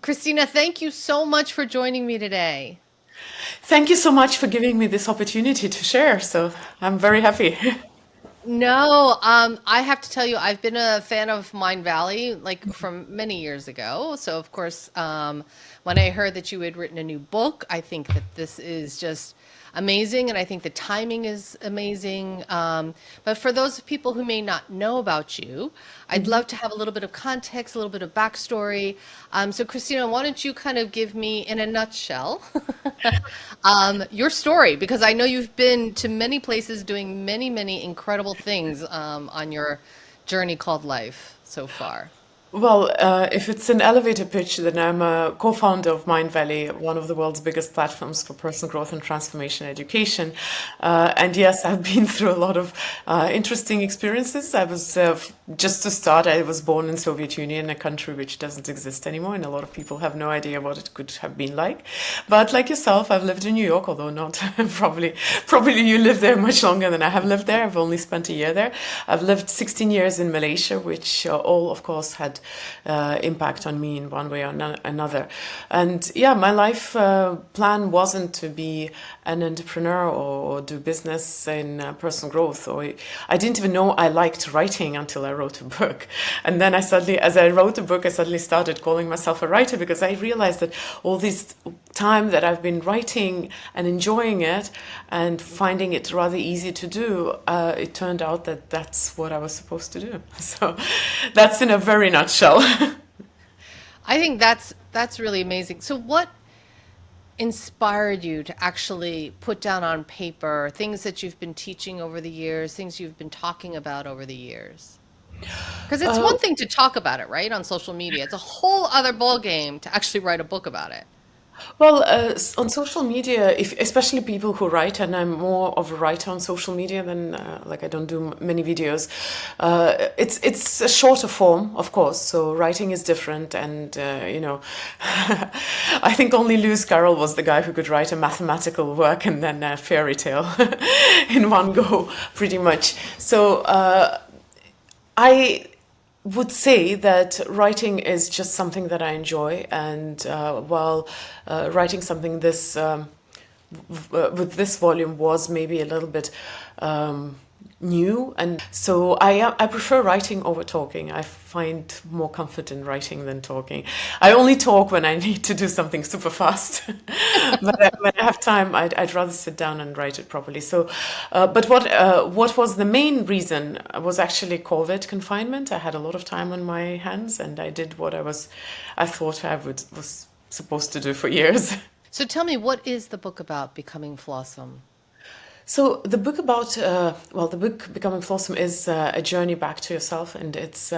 Kristina, thank you so much for joining me today. Thank you so much for giving me this opportunity to share. So I'm very happy. No, I have to tell you, I've been a fan of Mindvalley like from many years ago. So of course, when I heard that you had written a new book, I think that this is just amazing, and I think the timing is amazing. But for those people who may not know about you, I'd Mhm. love to have a little bit of context, a little bit of backstory. So Christina, why don't you kind of give me, in a nutshell, your story, because I know you've been to many places doing many, many incredible things on your journey called life so far. Well, if it's an elevator pitch, then I'm a co-founder of Mindvalley, one of the world's biggest platforms for personal growth and transformation education. And yes, I've been through a lot of interesting experiences. Just to start, I was born in Soviet Union, a country which doesn't exist anymore, and a lot of people have no idea what it could have been like. But like yourself, I've lived in New York, although not probably you lived there much longer than I have lived there. I've only spent a year there. I've lived 16 years in Malaysia, which all, of course, had impact on me in one way or another. And yeah, my life plan wasn't to be an entrepreneur or do business in personal growth. Or I didn't even know I liked writing until I wrote a book. And then as I wrote the book, I suddenly started calling myself a writer because I realized that all this time that I've been writing and enjoying it and finding it rather easy to do, it turned out that that's what I was supposed to do. So that's in a very nutshell. I think that's really amazing. So what inspired you to actually put down on paper things that you've been teaching over the years, things you've been talking about over the years? Because it's Uh, one thing to talk about it, right, on social media. It's a whole other ball game to actually write a book about it. Well, on social media, if especially people who write, and I'm more of a writer on social media than like I don't do many videos. It's a shorter form, of course. So writing is different, and I think only Lewis Carroll was the guy who could write a mathematical work and then a fairy tale in one go, pretty much. So I would say that writing is just something that I enjoy, and while writing something with this volume was maybe a little bit new, and so I prefer writing over talking. I find more comfort in writing than talking. I only talk when I need to do something super fast, but when I have time, I'd rather sit down and write it properly. So, what was the main reason was actually COVID confinement. I had a lot of time on my hands, and I did what I thought was supposed to do for years. So tell me, what is the book about, Becoming Flawesome? So the book Becoming Flawesome is a journey back to yourself, and it's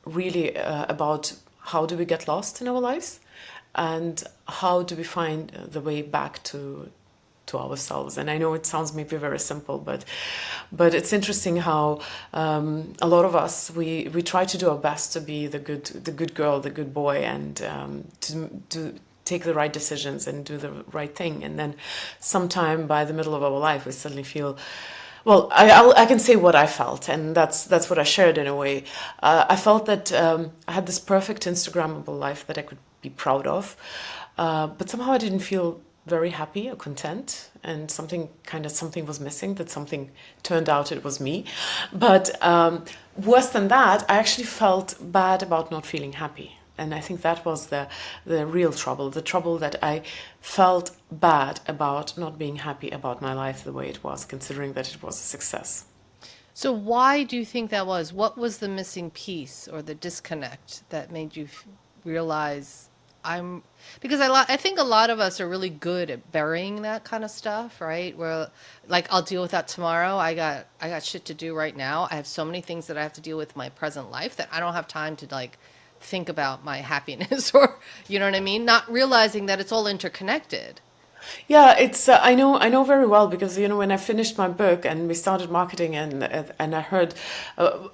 really about how do we get lost in our lives, and how do we find the way back to ourselves. And I know it sounds maybe very simple, but it's interesting how a lot of us we try to do our best to be the good girl, the good boy, and to take the right decisions and do the right thing. And then sometime by the middle of our life, we suddenly feel, well, I can say what I felt, and that's what I shared in a way. I felt that I had this perfect Instagrammable life that I could be proud of, but somehow I didn't feel very happy or content, and something was missing. That something turned out it was me, but worse than that, I actually felt bad about not feeling happy. And I think that was the real trouble, the trouble that I felt bad about not being happy about my life the way it was, considering that it was a success. So why do you think that was? What was the missing piece or the disconnect that made you realize I'm because I think a lot of us are really good at burying that kind of stuff, right? Where like I'll deal with that tomorrow. I got shit to do right now. I have so many things that I have to deal with in my present life that I don't have time to like think about my happiness or you know what I mean? Not realizing that it's all interconnected. Yeah, it's I know very well because when I finished my book and we started marketing and I heard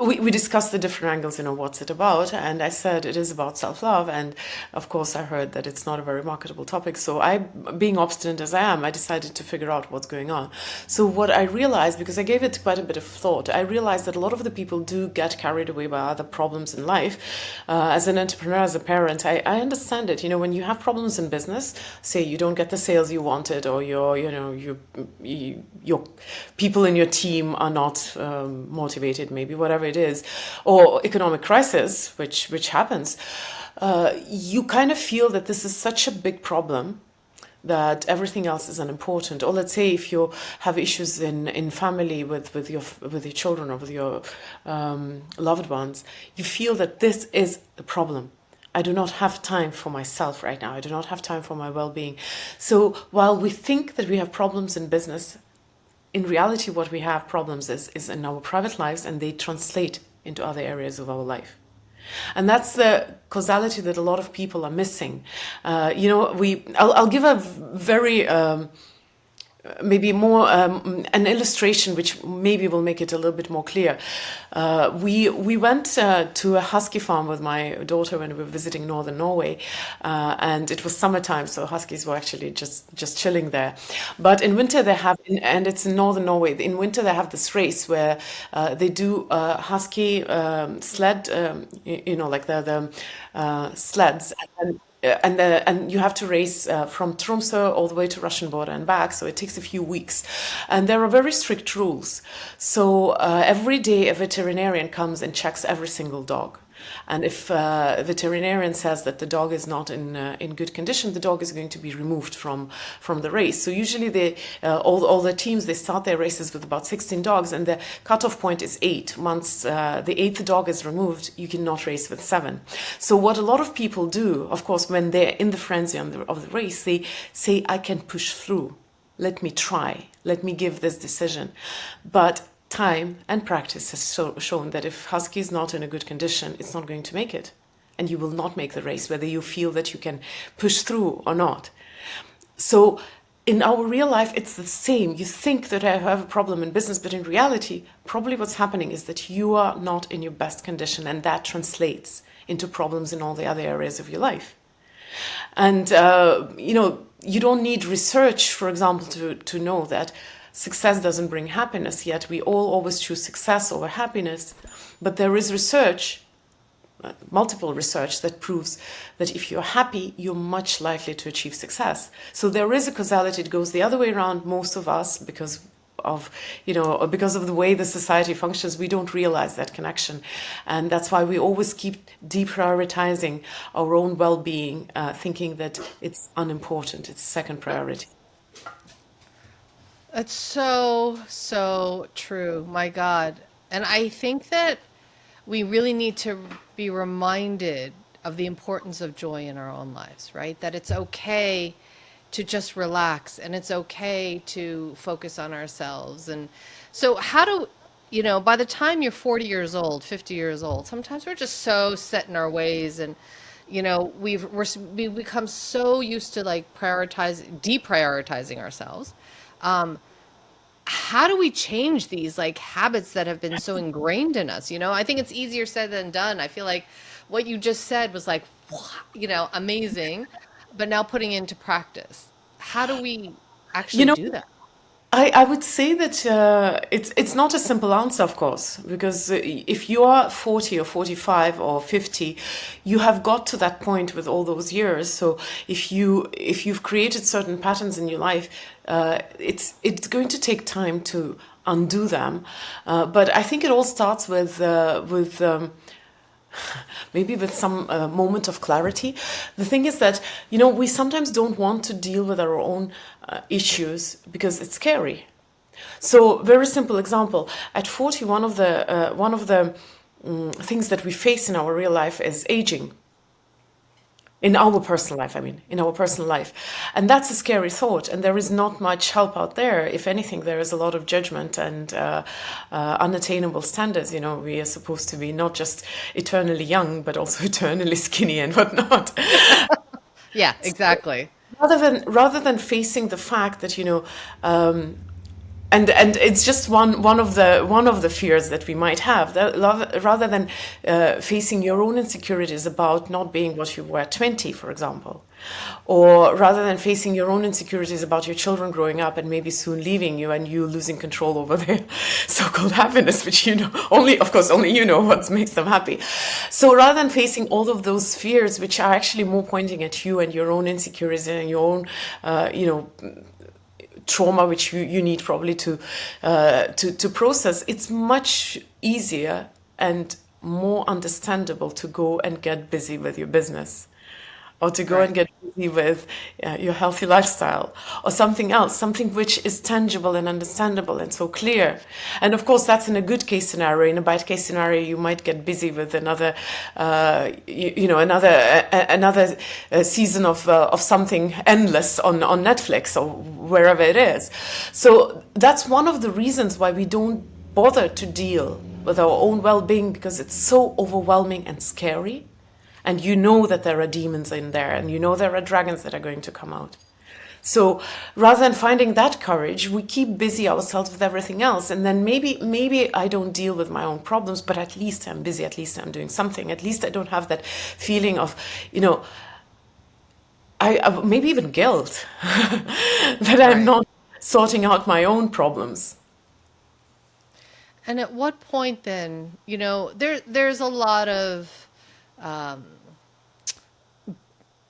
we discussed the different angles, what's it about, and I said it is about self-love, and of course I heard that it's not a very marketable topic, so I, being obstinate as I am, I decided to figure out what's going on. So what I realized, because I gave it quite a bit of thought, I realized that a lot of the people do get carried away by other problems in life. As an entrepreneur, as a parent, I understand it. When you have problems in business, say you don't get the sales you wanted, or your people in your team are not motivated, maybe whatever it is, or economic crisis, which happens, you kind of feel that this is such a big problem that everything else is unimportant. Or let's say if you have issues in family with your children or with your loved ones, you feel that this is the problem. I do not have time for myself right now. I do not have time for my well-being. So while we think that we have problems in business, in reality what we have problems is in our private lives, and they translate into other areas of our life. And that's the causality that a lot of people are missing. I'll give a very maybe more an illustration which maybe will make it a little bit more clear. We went to a husky farm with my daughter when we were visiting northern Norway, and it was summertime, so huskies were actually just chilling there. But in winter they have, and it's in northern Norway. In winter they have this race where they do husky sled, like the sleds. And you have to race from Tromsø all the way to Russian border and back, so it takes a few weeks. And there are very strict rules. So every day a veterinarian comes and checks every single dog. And if a veterinarian says that the dog is not in good condition, the dog is going to be removed from the race. So usually all the teams, they start their races with about 16 dogs, and the cutoff point is 8. Once the 8th dog is removed, you cannot race with 7. So what a lot of people do, of course, when they're in the frenzy of the race, they say, I can push through. Let me try. Let me give this decision. But time and practice has shown that if husky is not in a good condition, it's not going to make it, and you will not make the race, whether you feel that you can push through or not. So in our real life, it's the same. You think that I have a problem in business, but in reality, probably what's happening is that you are not in your best condition, and that translates into problems in all the other areas of your life. And you don't need research, for example, to know that success doesn't bring happiness, yet we all always choose success over happiness. But there is research, multiple research, that proves that if you're happy, you're much likely to achieve success. So there is a causality. It goes the other way around. Most of us, because of the way the society functions, we don't realize that connection. And that's why we always keep deprioritizing our own well-being, thinking that it's unimportant, it's second priority. That's so, so true. My God. And I think that we really need to be reminded of the importance of joy in our own lives, right? That it's okay to just relax, and it's okay to focus on ourselves. And so, how do, by the time you're 40 years old, 50 years old, sometimes we're just so set in our ways, and we've become so used to like deprioritizing ourselves. How do we change these like habits that have been so ingrained in us? I think it's easier said than done. I feel like what you just said was like, amazing, but now putting it into practice. How do we You actually know, do that? I would say that it's not a simple answer, of course, because if you are 40 or 45 or 50, you have got to that point with all those years. So if you've created certain patterns in your life, it's going to take time to undo them. But I think it all starts with maybe with some moment of clarity. The thing is that we sometimes don't want to deal with our own issues because it's scary. So, very simple example: at 40, one of the things that we face in our real life is aging. In our personal life, I mean, in our personal life. And that's a scary thought. And there is not much help out there. If anything, there is a lot of judgment and unattainable standards. We are supposed to be not just eternally young, but also eternally skinny and whatnot. Yeah, So, exactly. rather than facing the fact that, um, and it's just one of the fears that we might have, that rather than facing your own insecurities about not being what you were at 20, for example, or rather than facing your own insecurities about your children growing up and maybe soon leaving you and you losing control over their so-called happiness, which only, of course, only you know what makes them happy. So rather than facing all of those fears, which are actually more pointing at you and your own insecurities and your own trauma, which you need probably to process, it's much easier and more understandable to go and get busy with your business, or to go Right. and get busy with your healthy lifestyle, or something else, something which is tangible and understandable and so clear. And of course, that's in a good case scenario. In a bad case scenario, you might get busy with another, another season of something endless on Netflix or wherever it is. So that's one of the reasons why we don't bother to deal with our own well-being, because it's so overwhelming and scary, and you know that there are demons in there, and you know there are dragons that are going to come out. So rather than finding that courage, we keep busy ourselves with everything else, and then maybe I don't deal with my own problems, but at least I'm busy, at least I'm doing something, at least I don't have that feeling of, maybe even guilt that I'm Right. not sorting out my own problems. And at what point then, there's a lot of um,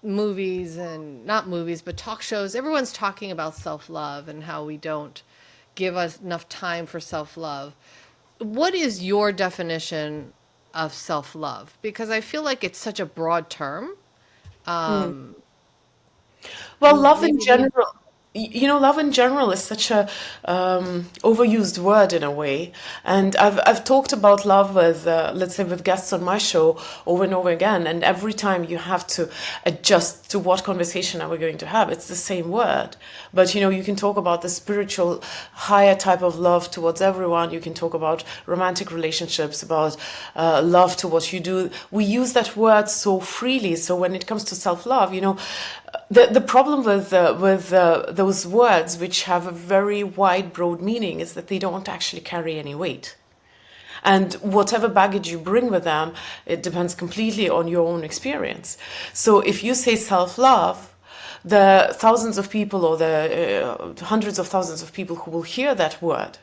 movies and not movies, but talk shows. Everyone's talking about self-love and how we don't give us enough time for self-love. What is your definition of self-love? Because I feel like it's such a broad term. Um, Well, love in Maybe we, general, love in general is such a overused word in a way. And I've talked about love with, let's say, with guests on my show over and over again. And every time you have to adjust to what conversation are we going to have. It's the same word. But, you can talk about the spiritual, higher type of love towards everyone. You can talk about romantic relationships, about love to what you do. We use that word so freely. So when it comes to self-love, the problem with those words, which have a very wide, broad meaning, is that they don't actually carry any weight. And whatever baggage you bring with them, it depends completely on your own experience. So if you say self-love, the thousands of people, or the hundreds of thousands of people who will hear that word,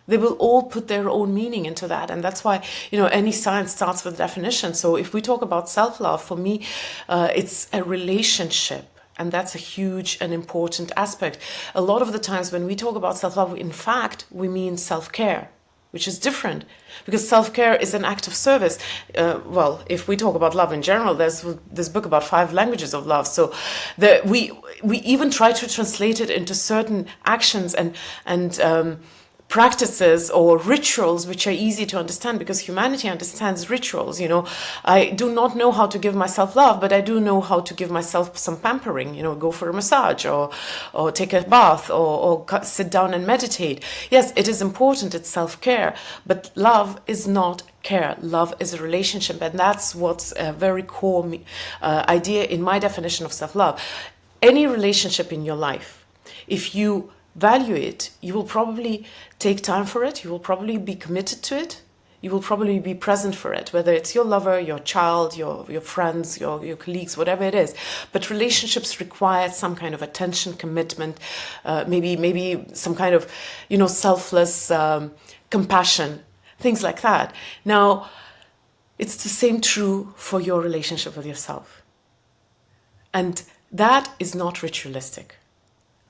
they will all put their own meaning into that. And that's why, any science starts with definition. So if we talk about self-love, for me, it's a relationship. And that's a huge and important aspect. A lot of the times when we talk about self-love, in fact, we mean self-care, which is different, because self-care is an act of service. Well, if we talk about love in general, there's this book about 5 languages of love. So we even try to translate it into certain actions and practices or rituals which are easy to understand, because humanity understands rituals. I do not know how to give myself love, but I do know how to give myself some pampering. Go for a massage, or take a bath, or sit down and meditate. Yes, it is important, it's self-care, but love is not care. Love is a relationship, and that's what's a very core idea in my definition of self-love. Any relationship in your life, if you value it, you will probably take time for it, you will probably be committed to it, you will probably be present for it, whether it's your lover, your child, your friends, your colleagues, whatever it is. But relationships require some kind of attention, commitment, maybe some kind of selfless compassion, things like that. Now, it's the same true for your relationship with yourself, and that is not ritualistic.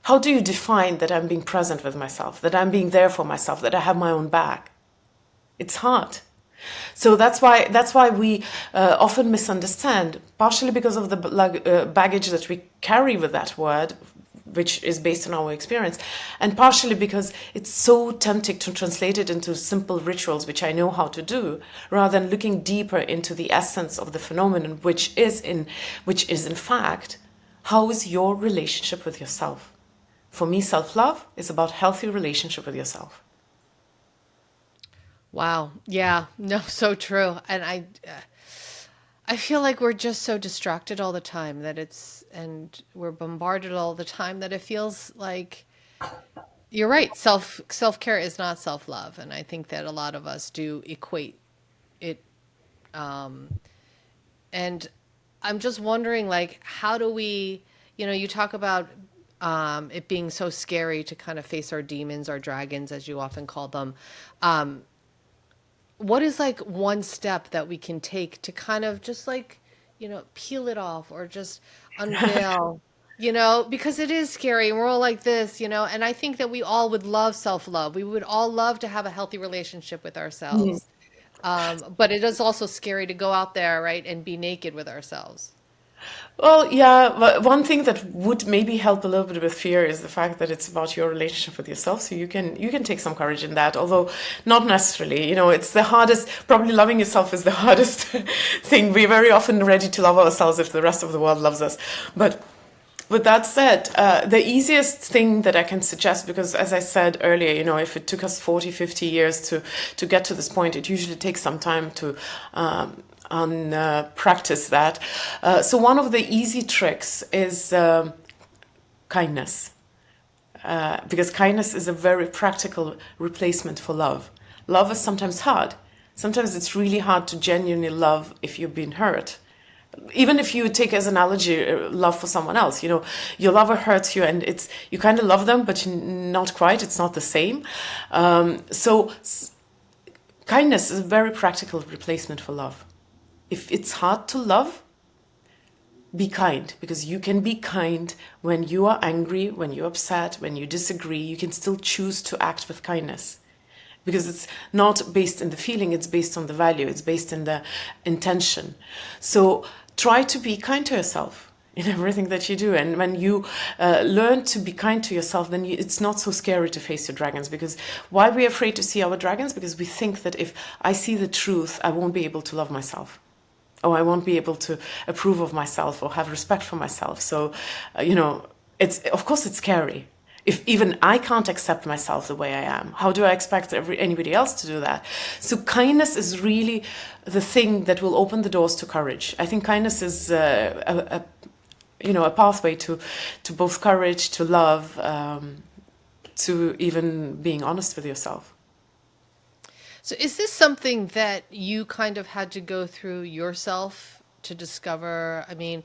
How do you define that I'm being present with myself, that I'm being there for myself, that I have my own back? It's hard. So that's why we often misunderstand, partially because of the baggage that we carry with that word, which is based on our experience, and partially because it's so tempting to translate it into simple rituals, which I know how to do, rather than looking deeper into the essence of the phenomenon, which is in fact, how is your relationship with yourself? For me, self-love is about healthy relationship with yourself. wow. Yeah. No, so true. And I feel like we're just so distracted all the time that and we're bombarded all the time that it feels like you're right. Self-care is not self-love. And I think that a lot of us do equate it. Um, and I'm just wondering, like, how do we, you talk about it being so scary to kind of face our demons, our dragons, as you often call them. Um, what is like one step that we can take to kind of just like, peel it off or just unveil, because it is scary and we're all like this, and I think that we all would love self-love. We would all love to have a healthy relationship with ourselves. But it is also scary to go out there, right, and be naked with ourselves. Well, yeah, but one thing that would maybe help a little bit with fear is the fact that it's about your relationship with yourself. So you can take some courage in that, although not necessarily. It's the hardest. Probably loving yourself is the hardest thing. We're very often ready to love ourselves if the rest of the world loves us. But with that said, the easiest thing that I can suggest, because as I said earlier, if it took us 40, 50 years to get to this point, it usually takes some time to practice that. So one of the easy tricks is kindness, because kindness is a very practical replacement for love. Love is sometimes hard. Sometimes it's really hard to genuinely love if you've been hurt. Even if you take as analogy love for someone else, your lover hurts you and you kind of love them, but not quite. It's not the same. So kindness is a very practical replacement for love. If it's hard to love, be kind, because you can be kind when you are angry, when you're upset, when you disagree. You can still choose to act with kindness, because it's not based in the feeling, it's based on the value, it's based in the intention. So try to be kind to yourself in everything that you do. And when you learn to be kind to yourself, then it's not so scary to face your dragons. Because why are we afraid to see our dragons? Because we think that if I see the truth, I won't be able to love myself. Or I won't be able to approve of myself or have respect for myself. So, of course it's scary. If even I can't accept myself the way I am, how do I expect anybody else to do that? So kindness is really the thing that will open the doors to courage. I think kindness is a pathway to both courage, to love, to even being honest with yourself. So is this something that you kind of had to go through yourself to discover? I mean,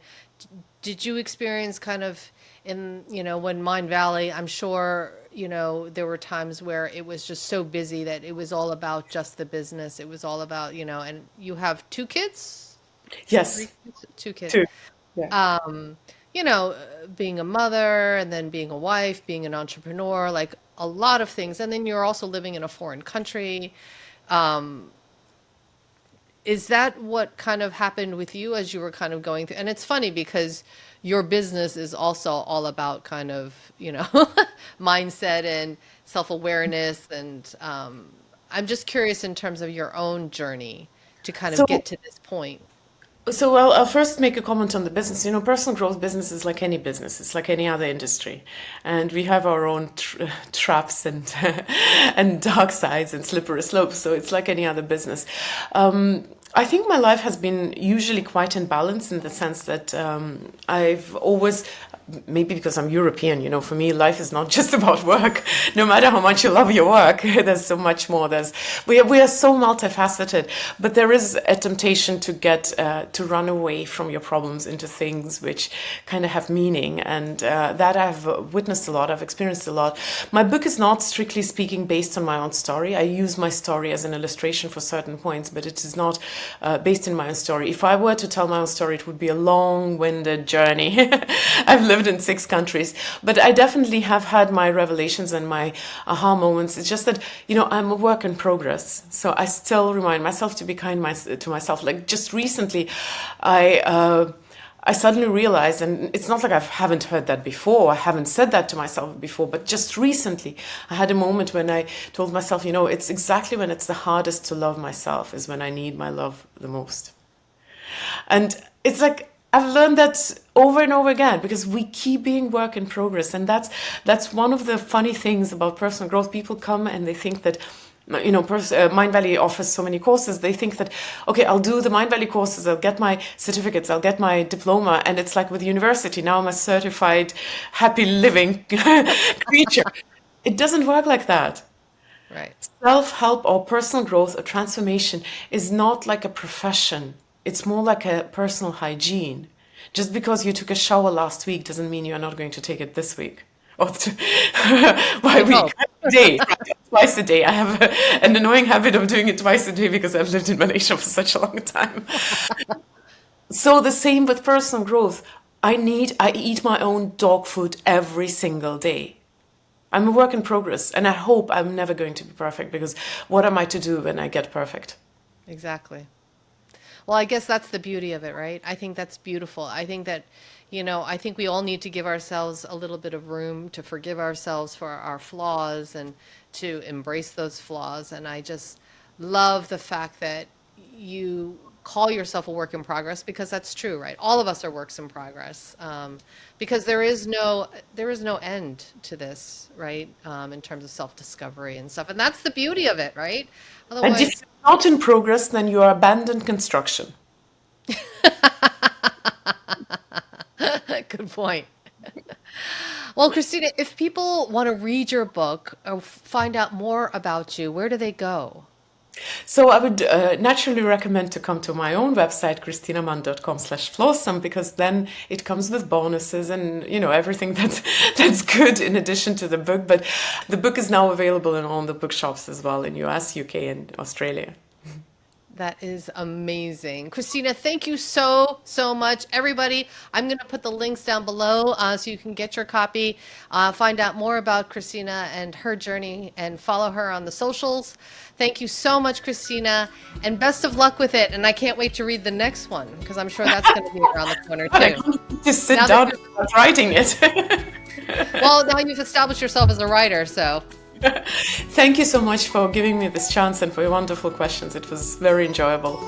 did you experience kind of when Mindvalley, I'm sure, there were times where it was just so busy that it was all about just the business. It was all about, and you have two kids? Yes, Two kids. too. Yeah. Being a mother and then being a wife, being an entrepreneur, like a lot of things. And then you're also living in a foreign country. Um, is that what kind of happened with you as you were kind of going through? And it's funny because your business is also all about kind of, mindset and self-awareness. And I'm just curious in terms of your own journey to kind of get So to this point. So I'll first make a comment on the business. Personal growth business is like any business. It's like any other industry, and we have our own traps and and dark sides and slippery slopes. So it's like any other business. I think my life has been usually quite in balance in the sense that I've always, maybe because I'm European, for me, life is not just about work. No matter how much you love your work, there's so much more. We are so multifaceted, but there is a temptation to get to run away from your problems into things which kind of have meaning, and that I've witnessed a lot. I've experienced a lot. My book is not strictly speaking based on my own story. I use my story as an illustration for certain points, but it is not based in my own story. If I were to tell my own story, it would be a long-winded journey. I've lived in 6 countries, but I definitely have had my revelations and my aha moments. It's just that, I'm a work in progress. So I still remind myself to be kind to myself. Like just recently, I suddenly realized, and it's not like I haven't heard that before, I haven't said that to myself before, but just recently I had a moment when I told myself, it's exactly when it's the hardest to love myself is when I need my love the most. And it's like I've learned that over and over again because we keep being work in progress. And that's one of the funny things about personal growth. People come and they think that Mindvalley offers so many courses. They think that, okay, I'll do the Mindvalley courses, I'll get my certificates, I'll get my diploma, and it's like with university. Now I'm a certified happy living creature. It doesn't work like that. Right. Self-help or personal growth or transformation is not like a profession. It's more like a personal hygiene. Just because you took a shower last week doesn't mean you're not going to take it this week. Or by week, a day, twice a day. I have an annoying habit of doing it twice a day because I've lived in Malaysia for such a long time. So the same with personal growth. I eat my own dog food every single day. I'm a work in progress, and I hope I'm never going to be perfect, because what am I to do when I get perfect? Exactly. Well, I guess that's the beauty of it, right? I think that's beautiful. I think that, I think we all need to give ourselves a little bit of room to forgive ourselves for our flaws and to embrace those flaws. And I just love the fact that you call yourself a work in progress, because that's true, right? All of us are works in progress, because there is no end to this, right? In terms of self-discovery and stuff. And that's the beauty of it, right? And if Otherwise, you're not in progress, then you are abandoned construction. good point. Well, Kristina, if people want to read your book or find out more about you, where do they go? So I would naturally recommend to come to my own website, kristinamand.com/flawesome, because then it comes with bonuses and everything that's good in addition to the book. But the book is now available in all the bookshops as well in US, UK, and Australia. That is amazing. Kristina, thank you so, so much. Everybody, I'm going to put the links down below so you can get your copy, find out more about Kristina and her journey, and follow her on the socials. Thank you so much, Kristina, and best of luck with it. And I can't wait to read the next one, because I'm sure that's going to be around the corner But I too. can't just sit Now down that and start writing it. Well, now you've established yourself as a writer, so. Thank you so much for giving me this chance and for your wonderful questions. It was very enjoyable.